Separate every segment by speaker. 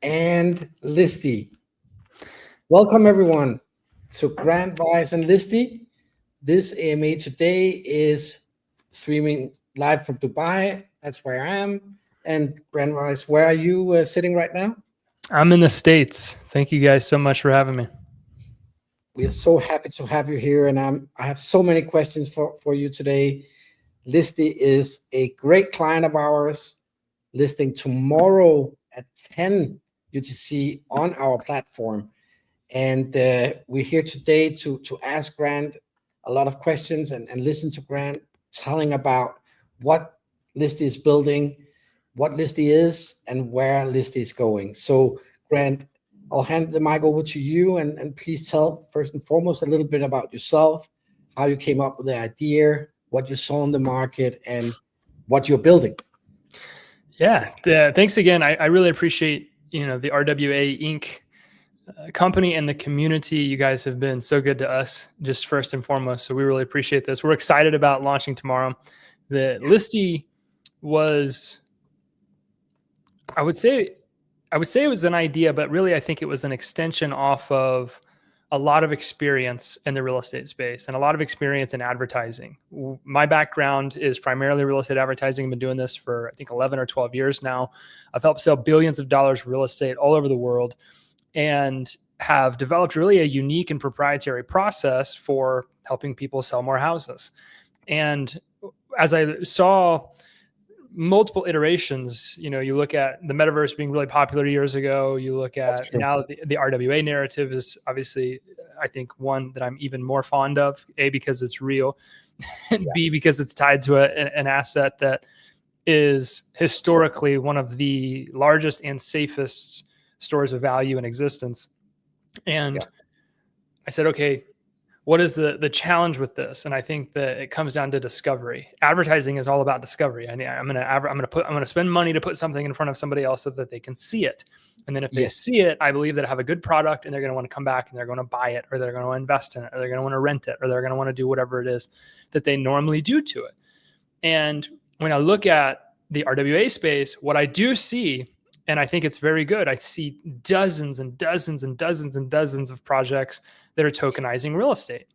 Speaker 1: and Listi. Welcome everyone to Grandwise and Listi. This AMA today is streaming live from Dubai. That's where I am. And Grandwise, where are you sitting right now?
Speaker 2: I'm in the States. Thank you guys so much for having me.
Speaker 1: We are so happy to have you here, and I have so many questions for you today. Listi is a great client of ours, listing tomorrow at 10 UTC on our platform. And we're here today to ask Grant a lot of questions and listen to Grant telling about what Listi is building, what Listi is, and where Listi is going. So Grant, I'll hand the mic over to you, and please tell first and foremost a little bit about yourself, how you came up with the idea, what you saw in the market, and what you're building.
Speaker 2: Yeah, thanks again. I really appreciate the RWA Inc. Company and the community. You guys have been so good to us, just first and foremost. So we really appreciate this. We're excited about launching tomorrow. The Listi was, I would say it was an idea, but really I think it was an extension off of a lot of experience in the real estate space and a lot of experience in advertising. My background is primarily real estate advertising. I've been doing this for I think 11 or 12 years now. I've helped sell billions of dollars of real estate all over the world and have developed really a unique and proprietary process for helping people sell more houses. And as I saw multiple iterations, you look at the metaverse being really popular years ago. You look at now the RWA narrative is obviously, I think, one that I'm even more fond of, A, because it's real, and B, because it's tied to an asset that is historically one of the largest and safest stores of value in existence. And I said, okay, what is the challenge with this? And I think that it comes down to discovery. Advertising is all about discovery. I'm going to spend money to put something in front of somebody else so that they can see it. And then if they see it, I believe that I have a good product and they're going to want to come back and they're going to buy it, or they're going to invest in it, or they're going to want to rent it, or they're going to want to do whatever it is that they normally do to it. And when I look at the RWA space, what I do see, and I think it's very good, I see dozens and dozens and dozens and dozens of projects that are tokenizing real estate.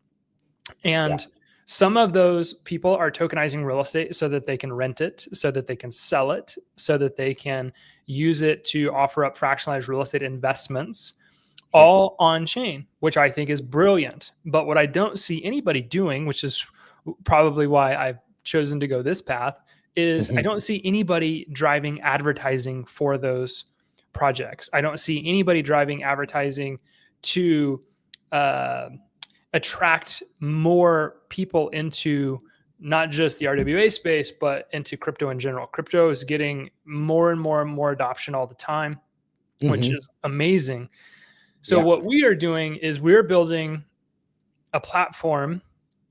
Speaker 2: And some of those people are tokenizing real estate so that they can rent it, so that they can sell it, so that they can use it to offer up fractionalized real estate investments, all on chain, which I think is brilliant. But what I don't see anybody doing, which is probably why I've chosen to go this path, is I don't see anybody driving advertising for those projects. I don't see anybody driving advertising to attract more people into not just the RWA space, but into crypto in general. Crypto is getting more and more and more adoption all the time, which is amazing. So what we are doing is we're building a platform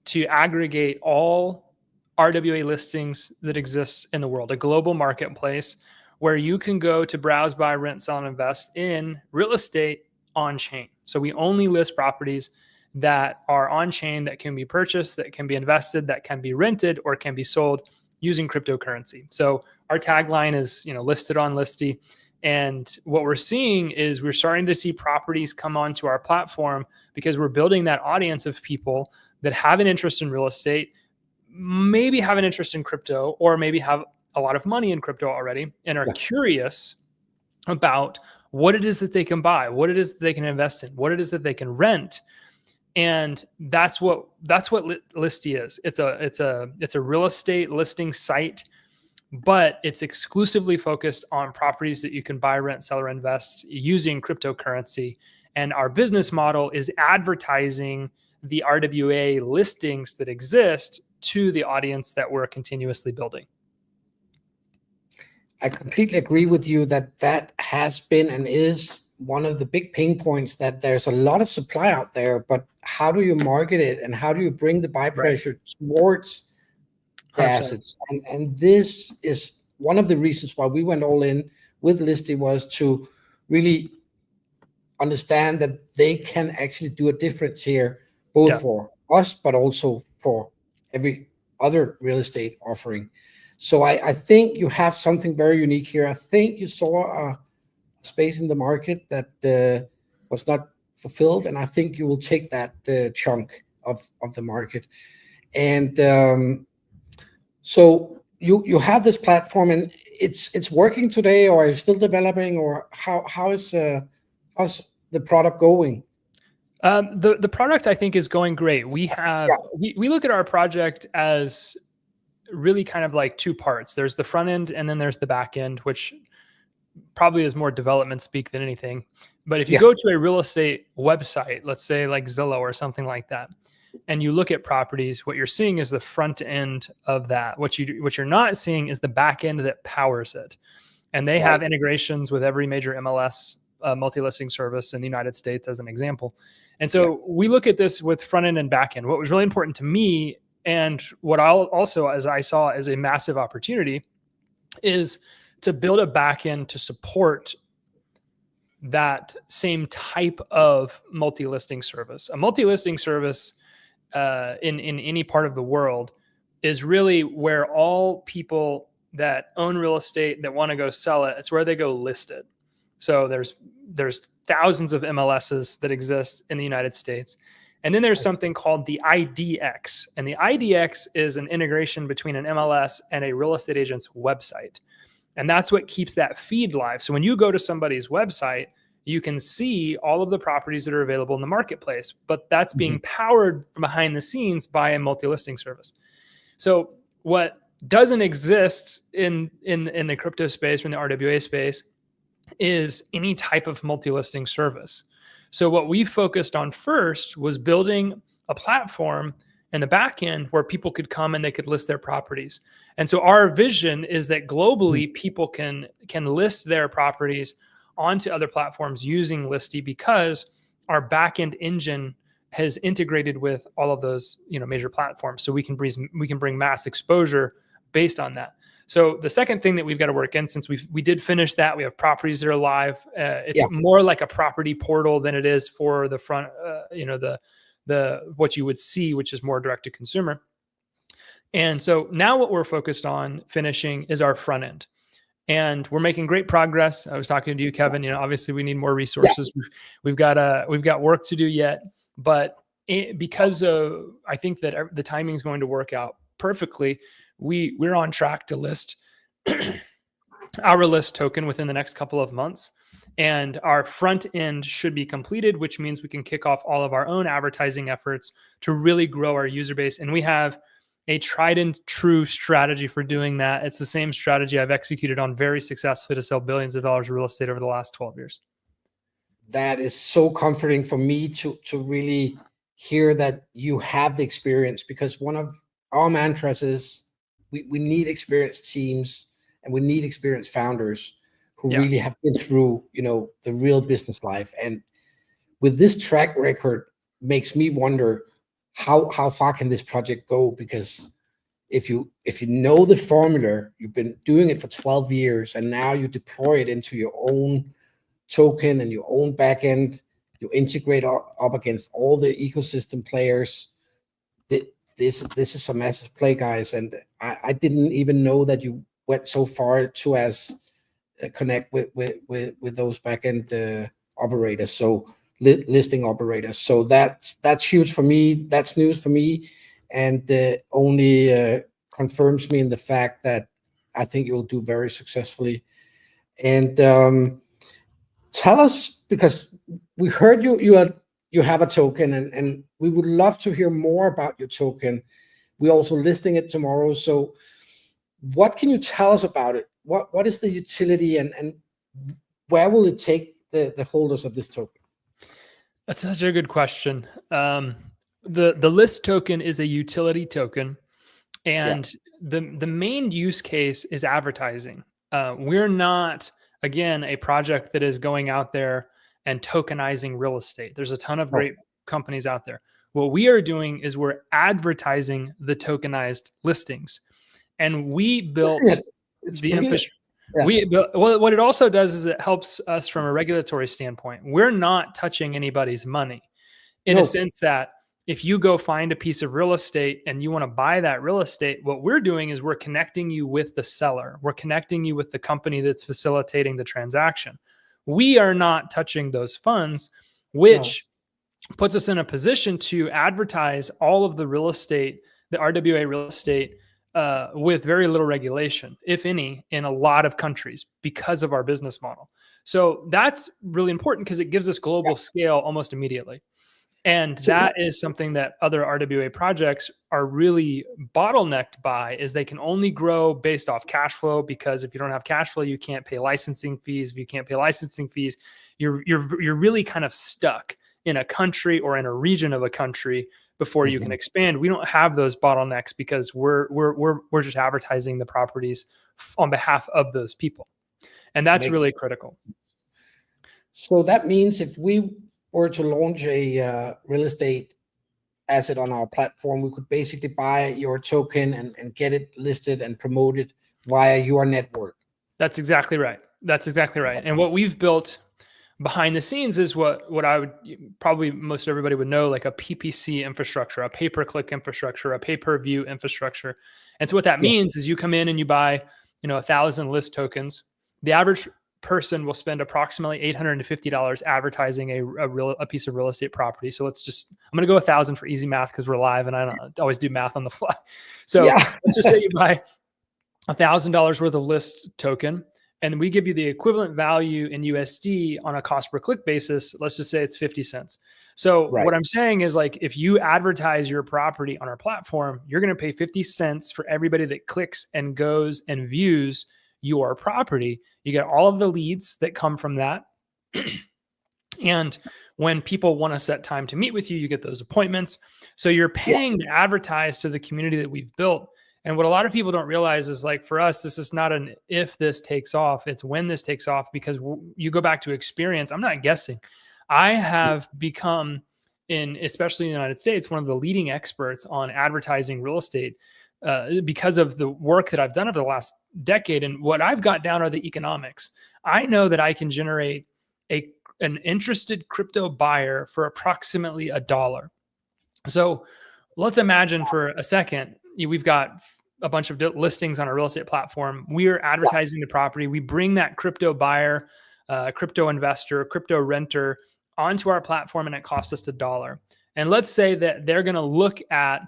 Speaker 2: to aggregate all RWA listings that exist in the world, a global marketplace where you can go to browse, buy, rent, sell, and invest in real estate on chain. So we only list properties that are on chain, that can be purchased, that can be invested, that can be rented, or can be sold using cryptocurrency. So our tagline is, listed on Listi. And what we're seeing is we're starting to see properties come onto our platform because we're building that audience of people that have an interest in real estate, maybe have an interest in crypto, or maybe have a lot of money in crypto already and are curious about what it is that they can buy, what it is that they can invest in, what it is that they can rent. And that's what Listi is. It's a real estate listing site, but it's exclusively focused on properties that you can buy, rent, sell, or invest using cryptocurrency. And our business model is advertising the RWA listings that exist to the audience that we're continuously building.
Speaker 1: I completely agree with you that has been and is one of the big pain points, that there's a lot of supply out there, but how do you market it and how do you bring the buy pressure towards the assets? And this is one of the reasons why we went all in with Listi, was to really understand that they can actually do a difference here, both for us, but also for every other real estate offering. So I think you have something very unique here. I think you saw space in the market that was not fulfilled, and I think you will take that chunk of the market. And so you have this platform, and it's working today, or are you still developing, or how's the product going?
Speaker 2: The product, I think, is going great. We have we look at our project as really kind of like two parts. There's the front end, and then there's the back end, which probably is more development speak than anything. But if you go to a real estate website, let's say like Zillow or something like that, and you look at properties, what you're seeing is the front end of that. What you're not seeing is the back end that powers it. And they have integrations with every major MLS multi-listing service in the United States, as an example. And so we look at this with front end and back end. What was really important to me, and what I'll also, as I saw as a massive opportunity, is to build a back end to support that same type of multi-listing service. A multi-listing service in any part of the world is really where all people that own real estate that want to go sell it, it's where they go list it. So there's thousands of MLSs that exist in the United States. And then there's something called the IDX. And the IDX is an integration between an MLS and a real estate agent's website. And that's what keeps that feed live. So when you go to somebody's website, you can see all of the properties that are available in the marketplace, but that's being powered from behind the scenes by a multi-listing service. So what doesn't exist in the crypto space or in the RWA space is any type of multi-listing service. So what we focused on first was building a platform in the back end where people could come and they could list their properties. And so our vision is that globally people can list their properties onto other platforms using Listi, because our back end engine has integrated with all of those major platforms. So we can bring mass exposure based on that. So the second thing that we've got to work in, since we did finish that, we have properties that are live. It's more like a property portal than it is for the front, the what you would see, which is more direct to consumer. And so now what we're focused on finishing is our front end. And we're making great progress. I was talking to you, Kevin. Obviously we need more resources. We've got work to do yet, but because of, I think that the timing is going to work out perfectly. We're on track to list our list token within the next couple of months, and our front end should be completed, which means we can kick off all of our own advertising efforts to really grow our user base. And we have a tried and true strategy for doing that. It's the same strategy I've executed on very successfully to sell billions of dollars of real estate over the last 12 years.
Speaker 1: That is so comforting for me to really hear that you have the experience, because one of our mantras is we need experienced teams and we need experienced founders who really have been through, the real business life. And with this track record, makes me wonder how far can this project go? Because if you know the formula, you've been doing it for 12 years, and now you deploy it into your own token and your own backend, you integrate up against all the ecosystem players. This is a massive play, guys. And I didn't even know that you went so far to connect with those backend operators. So listing operators. So that's huge for me. That's news for me, and only confirms me in the fact that I think you'll do very successfully. And tell us, because we heard you have a token, and we would love to hear more about your token. We're also listing it tomorrow. So what can you tell us about it? What is the utility, and where will it take the holders of this token?
Speaker 2: That's such a good question. The list token is a utility token, and the main use case is advertising. We're not, again, a project that is going out there and tokenizing real estate. There's a ton of great companies out there. What we are doing is we're advertising the tokenized listings, and we built the infrastructure. What it also does is it helps us from a regulatory standpoint. We're not touching anybody's money, in a sense that if you go find a piece of real estate and you want to buy that real estate, what we're doing is we're connecting you with the seller. We're connecting you with the company that's facilitating the transaction. We are not touching those funds, which puts us in a position to advertise all of the real estate, the RWA real estate, with very little regulation, if any, in a lot of countries because of our business model. So that's really important because it gives us global scale almost immediately. And that is something that other RWA projects are really bottlenecked by, is they can only grow based off cash flow, because if you don't have cash flow, you can't pay licensing fees. If you can't pay licensing fees, you're really kind of stuck in a country or in a region of a country before you can expand. We don't have those bottlenecks because we're just advertising the properties on behalf of those people. And that's really critical.
Speaker 1: So that means if we were to launch a real estate asset on our platform, we could basically buy your token and get it listed and promoted via your network.
Speaker 2: That's exactly right. That's exactly right. And what we've built behind the scenes is what I would probably most everybody would know, like a PPC infrastructure, a pay-per-click infrastructure, a pay-per-view infrastructure. And so what that means is you come in and you buy, 1,000 list tokens. The average person will spend approximately $850 advertising a piece of real estate property. So I'm going to go 1,000 for easy math because we're live and I don't always do math on the fly. So let's just say you buy $1,000 worth of list token, and we give you the equivalent value in USD on a cost per click basis. Let's just say it's 50 cents. So what I'm saying is, like, if you advertise your property on our platform, you're going to pay 50 cents for everybody that clicks and goes and views your property. You get all of the leads that come from that. And when people want to set time to meet with you, you get those appointments. So you're paying to advertise to the community that we've built. And what a lot of people don't realize is, like, for us, this is not an if this takes off, it's when this takes off, because you go back to experience. I'm not guessing. I have become, especially in the United States, one of the leading experts on advertising real estate because of the work that I've done over the last decade. And what I've got down are the economics. I know that I can generate an interested crypto buyer for approximately $1. So let's imagine for a second, we've got a bunch of listings on our real estate platform. We're advertising the property. We bring that crypto buyer, crypto investor, crypto renter onto our platform, and it costs us $1. And let's say that they're going to look at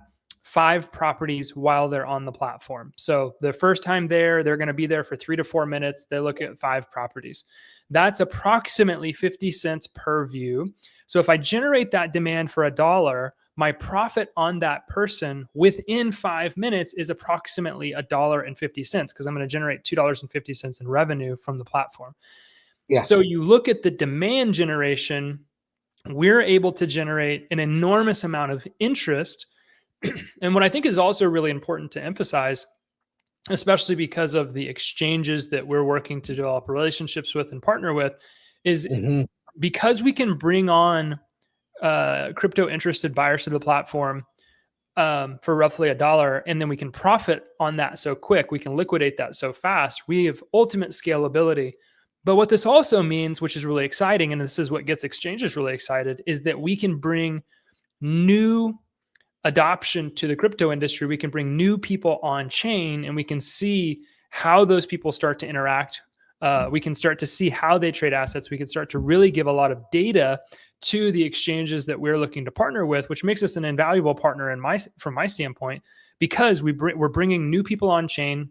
Speaker 2: 5 properties while they're on the platform. So the first time they're going to be there for 3 to 4 minutes. They look at 5 properties. That's approximately 50 cents per view. So if I generate that demand for $1, my profit on that person within 5 minutes is approximately $1.50, because I'm going to generate $2.50 in revenue from the platform. So you look at the demand generation, we're able to generate an enormous amount of interest. And what I think is also really important to emphasize, especially because of the exchanges that we're working to develop relationships with and partner with, is because we can bring on crypto interested buyers to the platform for roughly $1, and then we can profit on that so quick, we can liquidate that so fast, we have ultimate scalability. But what this also means, which is really exciting, and this is what gets exchanges really excited, is that we can bring new adoption to the crypto industry. We can bring new people on chain, and we can see how those people start to interact. We can start to see how they trade assets. We can start to really give a lot of data to the exchanges that we're looking to partner with, which makes us an invaluable partner from my standpoint, because we're bringing new people on chain,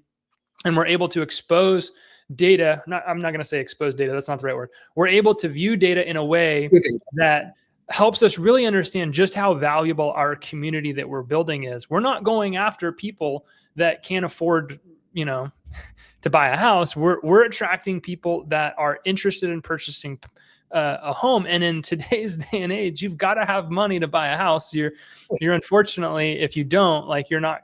Speaker 2: and we're able to expose data. I'm not going to say expose data. That's not the right word. We're able to view data in a way that helps us really understand just how valuable our community that we're building is. We're not going after people that can't afford, to buy a house. We're attracting people that are interested in purchasing a home. And in today's day and age, you've got to have money to buy a house. You're unfortunately, if you don't, like, you're not,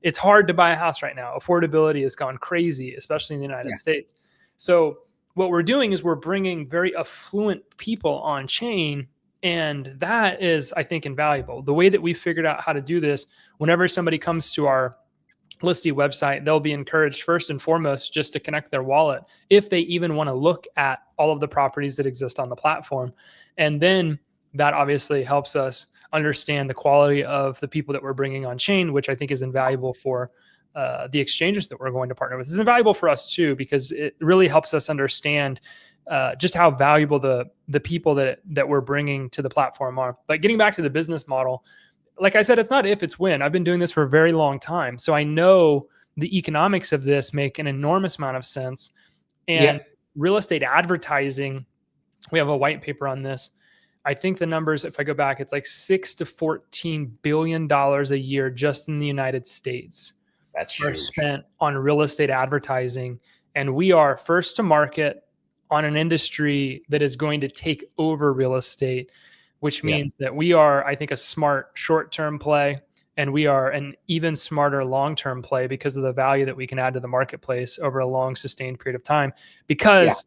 Speaker 2: it's hard to buy a house right now. Affordability has gone crazy, especially in the United States. So what we're doing is we're bringing very affluent people on chain, and that is, I think, invaluable. The way that we figured out how to do this, whenever somebody comes to our Listi website, they'll be encouraged first and foremost just to connect their wallet if they even want to look at all of the properties that exist on the platform. And then that obviously helps us understand the quality of the people that we're bringing on chain, which I think is invaluable for the exchanges that we're going to partner with. It's invaluable for us too, because it really helps us understand just how valuable the people that we're bringing to the platform are. But getting back to the business model, like I said, it's not if, it's when. I've been doing this for a very long time, so I know the economics of this make an enormous amount of sense. And real estate advertising, we have a white paper on this. I think the numbers, if I go back, it's like $6 to $14 billion a year just in the United States are spent on real estate advertising. And we are first to market on an industry that is going to take over real estate, which means that we are, I think, a smart short-term play, and we are an even smarter long-term play because of the value that we can add to the marketplace over a long, sustained period of time. Because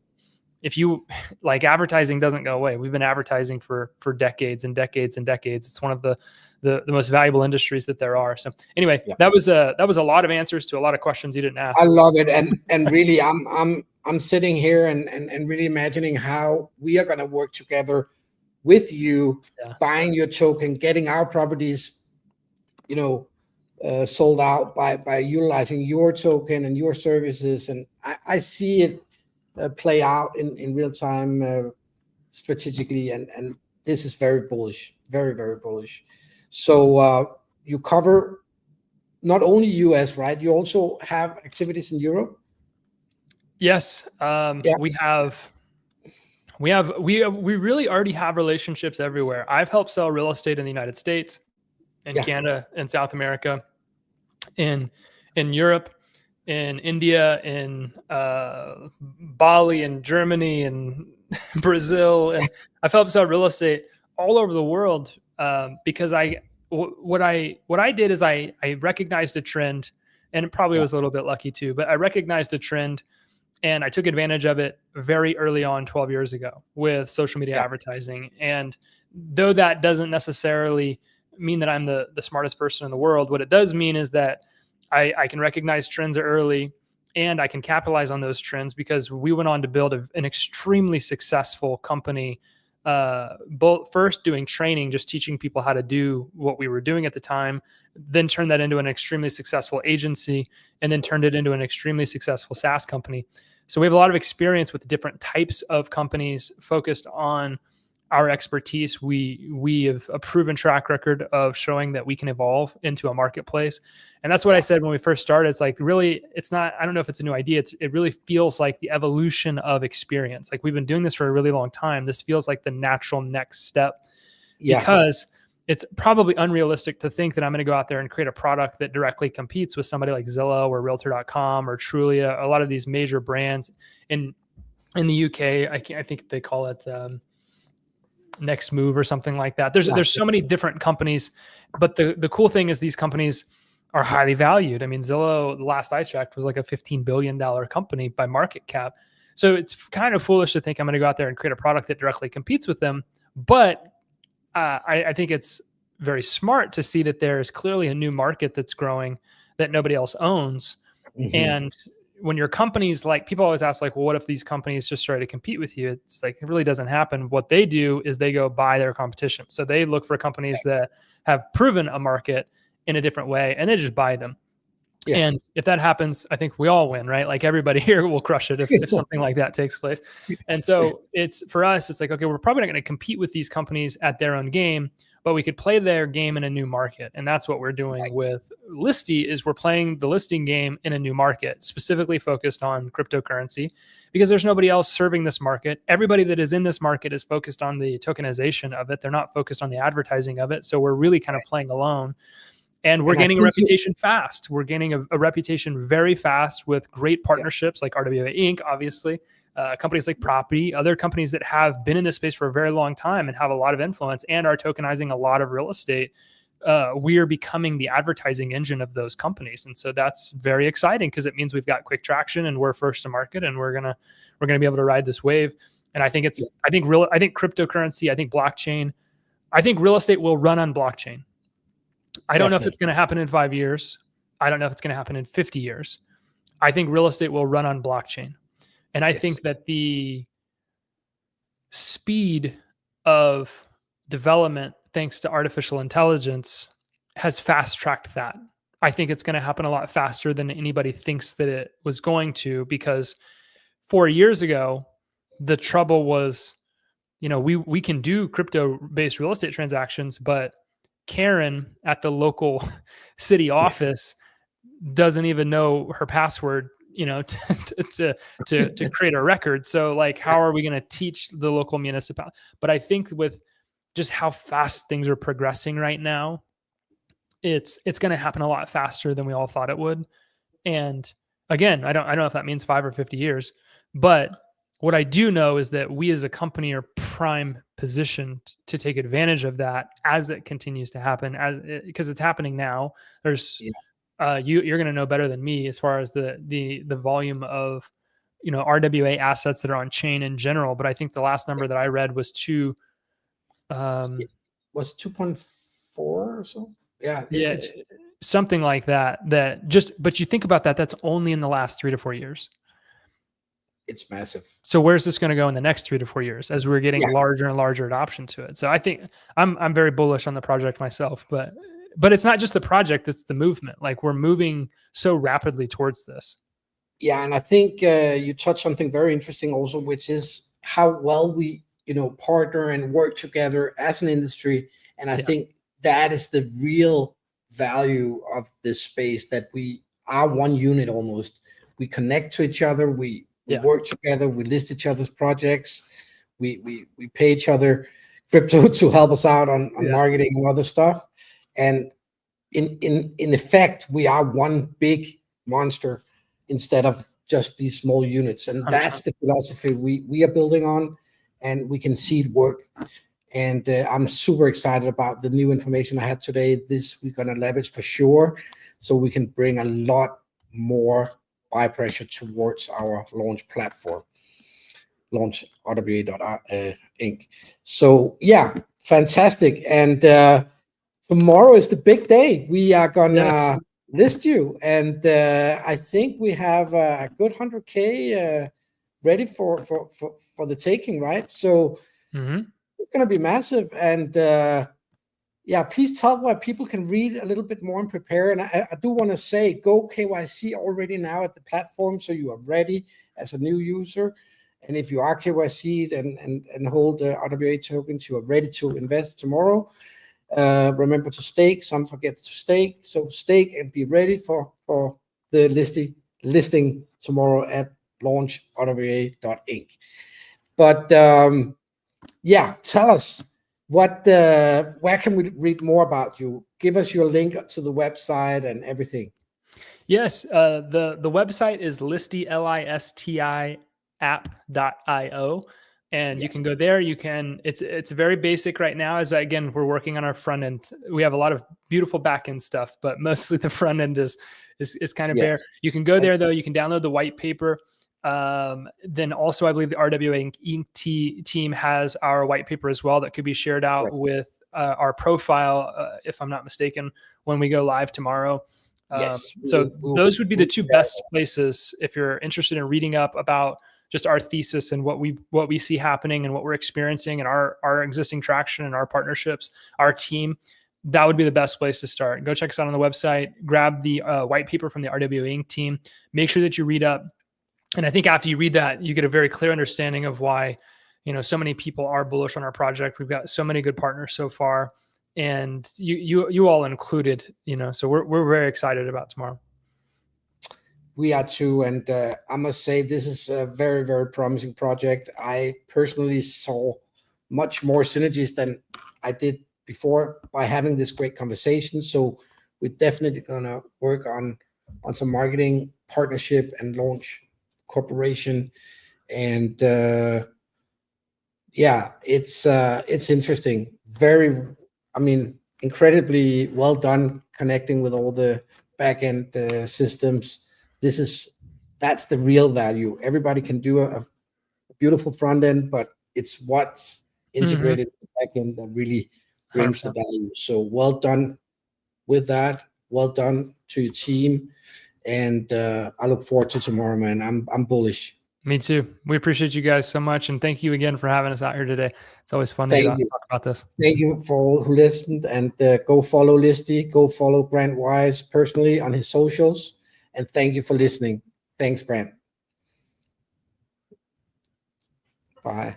Speaker 2: if you like, advertising doesn't go away. We've been advertising for decades and decades and decades. It's one of the most valuable industries that there are. So anyway, that was a lot of answers to a lot of questions you didn't ask.
Speaker 1: I love it. And really, I'm sitting here and really imagining how we are going to work together with you, buying your token, getting our properties, sold out by utilizing your token and your services. And I see it play out in real time, strategically, and this is very bullish, very, very bullish. So you cover not only US, right? You also have activities in Europe.
Speaker 2: Yes, we really already have relationships everywhere. I've helped sell real estate in the United States, in Canada, in South America, in Europe, in India, in Bali, in Germany, and Brazil, and I've helped sell real estate all over the world because what I did is I recognized a trend, and it probably was a little bit lucky too, but I recognized a trend and I took advantage of it very early on 12 years ago with social media advertising. And though that doesn't necessarily mean that I'm the smartest person in the world, what it does mean is that I can recognize trends early and I can capitalize on those trends, because we went on to build an extremely successful company, both first doing training, just teaching people how to do what we were doing at the time, then turned that into an extremely successful agency, and then turned it into an extremely successful SaaS company. So we have a lot of experience with different types of companies focused on our expertise. We have a proven track record of showing that we can evolve into a marketplace. And that's what I said when we first started. It's like, really, it's not, I don't know if it's a new idea. It really feels like the evolution of experience. Like, we've been doing this for a really long time. This feels like the natural next step, because it's probably unrealistic to think that I'm going to go out there and create a product that directly competes with somebody like Zillow or Realtor.com or Trulia, a lot of these major brands in the UK. I think they call it Next Move or something like that. There's so many different companies, but the cool thing is these companies are highly valued. I mean, Zillow, the last I checked, was like a $15 billion company by market cap. So it's kind of foolish to think I'm going to go out there and create a product that directly competes with them. But I think it's very smart to see that there is clearly a new market that's growing that nobody else owns. Mm-hmm. And when your companies, like, people always ask, like, well, what if these companies just try to compete with you? It's like, it really doesn't happen. What they do is they go buy their competition. So they look for companies that have proven a market in a different way, and they just buy them. Yeah. And if that happens, I think we all win, right? Like, everybody here will crush it if something like that takes place. And so for us, it's like, okay, we're probably not going to compete with these companies at their own game, but we could play their game in a new market. And that's what we're doing with Listi, is we're playing the listing game in a new market, specifically focused on cryptocurrency, because there's nobody else serving this market. Everybody that is in this market is focused on the tokenization of it. They're not focused on the advertising of it. So we're really kind of playing alone. And we're gaining a reputation fast. We're gaining a reputation very fast with great partnerships like RWA Inc., obviously, companies like Property, other companies that have been in this space for a very long time and have a lot of influence and are tokenizing a lot of real estate. We are becoming the advertising engine of those companies. And so that's very exciting, because it means we've got quick traction and we're first to market, and we're gonna be able to ride this wave. And I think I think cryptocurrency, I think blockchain, I think real estate will run on blockchain. I don't know if it's going to happen in 5 years. I don't know if it's going to happen in 50 years. I think real estate will run on blockchain. And I think that the speed of development, thanks to artificial intelligence, has fast-tracked that, I think it's going to happen a lot faster than anybody thinks that it was going to, because 4 years ago, the trouble was, we can do crypto-based real estate transactions, but Karen at the local city office doesn't even know her password, to create a record. So like, how are we going to teach the local municipality? But I think with just how fast things are progressing right now, it's going to happen a lot faster than we all thought it would. And again, I don't know if that means 5 or 50 years, but what I do know is that we as a company are prime positioned to take advantage of that as it continues to happen, because it's happening now. There's you're going to know better than me as far as the volume of RWA assets that are on chain in general. But I think the last number that I read was
Speaker 1: was 2.4 or so. Yeah,
Speaker 2: it's something like that. But you think about that, that's only in the last 3 to 4 years.
Speaker 1: It's massive.
Speaker 2: So where's this going to go in the next 3 to 4 years as we're getting larger and larger adoption to it? So I think I'm very bullish on the project myself, but it's not just the project, it's the movement. Like, we're moving so rapidly towards this.
Speaker 1: Yeah. And I think you touched something very interesting also, which is how well we, partner and work together as an industry. And I think that is the real value of this space, that we are one unit almost. We connect to each other. We work together. We list each other's projects. We pay each other crypto to help us out on marketing and other stuff. And in effect, we are one big monster instead of just these small units. And that's the philosophy we are building on, and we can see it work. And I'm super excited about the new information I had today. This we're going to leverage for sure, so we can bring a lot more buy pressure towards our launch platform, launch RWA Inc. So yeah, fantastic. And tomorrow is the big day. We are gonna list you, and I think we have a good 100K ready for the taking, right? So it's gonna be massive. And please tell where people can read a little bit more and prepare. And I do want to say, go KYC already now at the platform, so you are ready as a new user. And if you are KYC'd and hold RWA tokens, you are ready to invest tomorrow. Remember to stake. Some forget to stake. So stake and be ready for the listing tomorrow at launch.rwa.inc. But tell us where can we read more about you? Give us your link to the website and everything.
Speaker 2: Yes, the website is Listi, Listi app.io. And you can go there. It's very basic right now, as again, we're working on our front end. We have a lot of beautiful back end stuff, but mostly the front end is kind of bare. You can go there though. You can download the white paper. Then also, I believe the RWA Inc. team has our white paper as well that could be shared out with our profile, if I'm not mistaken, when we go live tomorrow. So those would be the two best places if you're interested in reading up about just our thesis and what we see happening and what we're experiencing and our existing traction and our partnerships, our team. That would be the best place to start. Go check us out on the website, grab the white paper from the RWA Inc. team, make sure that you read up. And I think after you read that, you get a very clear understanding of why, so many people are bullish on our project. We've got so many good partners so far, and you all included, so we're very excited about tomorrow.
Speaker 1: We are too. And I must say, this is a very, very promising project. I personally saw much more synergies than I did before by having this great conversation. So we're definitely going to work on some marketing partnership and launch corporation. And it's interesting. Incredibly well done connecting with all the back-end systems. That's the real value. Everybody can do a beautiful front end, but it's what's integrated in the back end that really brings 100%. The value. So well done with that. Well done to your team. And I look forward to tomorrow, man. I'm bullish.
Speaker 2: Me too. We appreciate you guys so much. And thank you again for having us out here today. It's always fun to talk about this.
Speaker 1: Thank you for all who listened, and go follow Listi, go follow Grant Wise personally on his socials. And thank you for listening. Thanks, Grant. Bye.